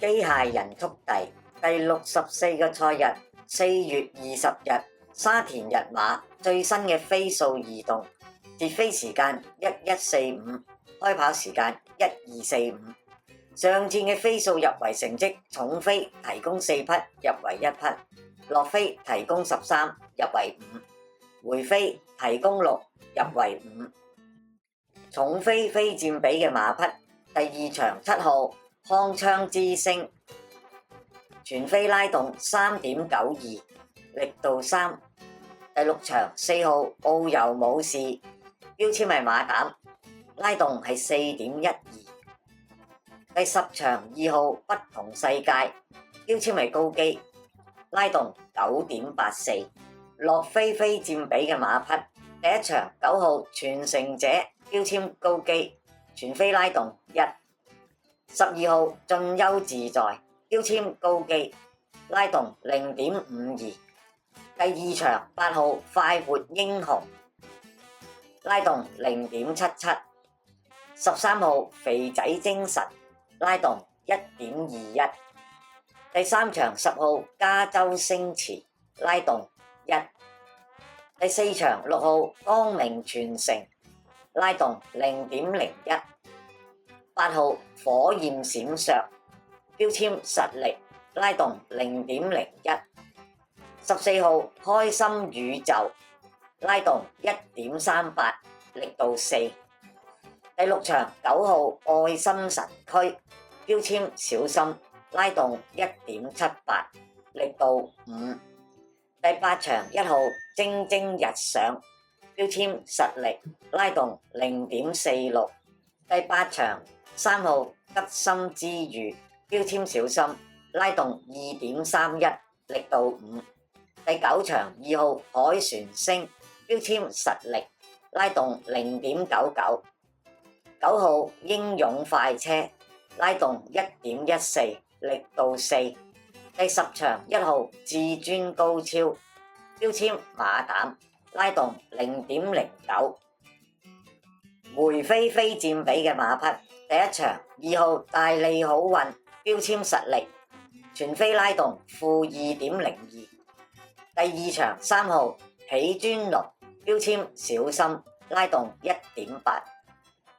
機械人速遞第64個賽日，4月20日，沙田日馬最新嘅飛數移動，截飛時間11:45，開跑時間12:45。上戰嘅飛數入圍成績，重飛提供4匹，入圍1匹；落飛提供13，入圍5；回飛提供6，入圍5。重飛非佔比嘅馬匹，第2場7號康昌之星，全飛拉動3.92，力度3。第6場4號遨遊武士，標籤係馬膽，拉動係4.12。第10場2號不同世界，標籤係高機，拉動9.84。落飛非佔比嘅馬匹，第1場9號傳承者，標籤高機，全飛拉動1。12號進優自在，標籤高機，拉動0.52。第2場8號快活英雄，拉動0.77。13號肥仔精神，拉動1.21。第3場10號加州星馳，拉動1。第4場6號光明傳承，拉動0.01。8號火焰閃爍，標籤實力，拉動0.01。14號開心宇宙，拉動1.38，力度4。第6場9號愛心神驅，標籤小心，拉動1.78，力度5。第8場1號蒸蒸日上，標籤實力，拉動0.46。第8場3號吉心之遇，標籤小心，拉動2.31，力度5。第9場2號海船星，標籤實力，拉動0.99。9號英勇快車，拉動1.14，力度4。第10場1號至尊高超，標籤馬膽，拉動0.09。回飛非佔比嘅馬匹，第1場2號大利好運，標籤實力，全飛拉動-2.02。第2場3號喜尊龍，標籤小心，拉動1.8。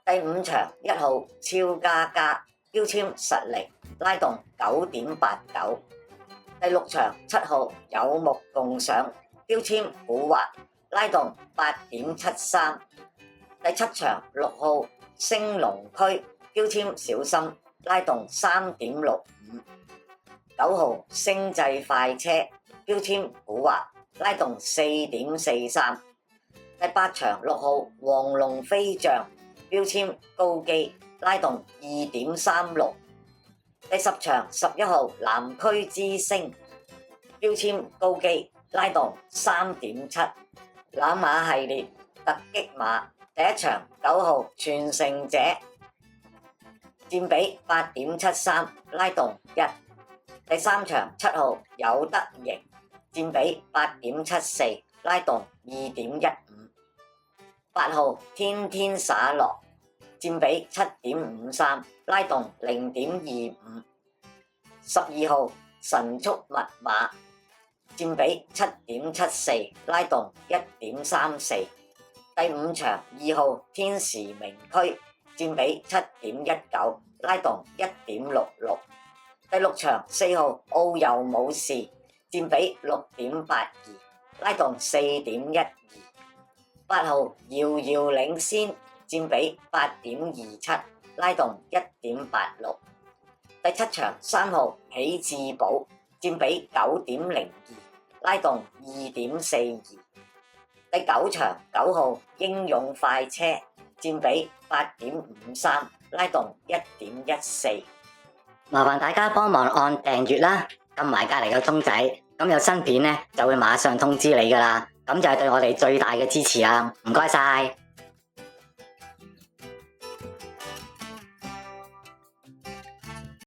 第5場1號超加加，標籤實力，拉動9.89。第6場7號有目共賞，標籤古惑，拉動8.73。第7場6號升龍區，標籤小心，拉動3.65。9號星際快車，標籤古惑，拉動4.43。第8場6號黃龍飛象，標籤高機，拉動2.36。第10場11號南區之星，標籤高機，拉動3.7。攬馬系列突擊馬，第1場9號傳承者，佔比8.73，拉動1。第3場7號有得贏，佔比8.74，拉動2.15。8號天天灑落，佔比7.53，拉動0.25。12號神速密碼，佔比7.74，拉動1.34。第5場2號天時明區，佔比7.19，拉動1.66。第6場4號遨遊武士，佔比6.82，拉動4.12。8號遙遙領先，佔比8.27，拉動1.86。第7場3號喜智寶，佔比9.02，拉動2.42。第9場9號英勇快車，佔比8.53，拉動1.14。麻煩大家幫忙按訂閱啦，撳埋隔離個鐘仔，咁有新片呢就會馬上通知你㗎喇，咁就係對我哋最大嘅支持啊！唔該晒。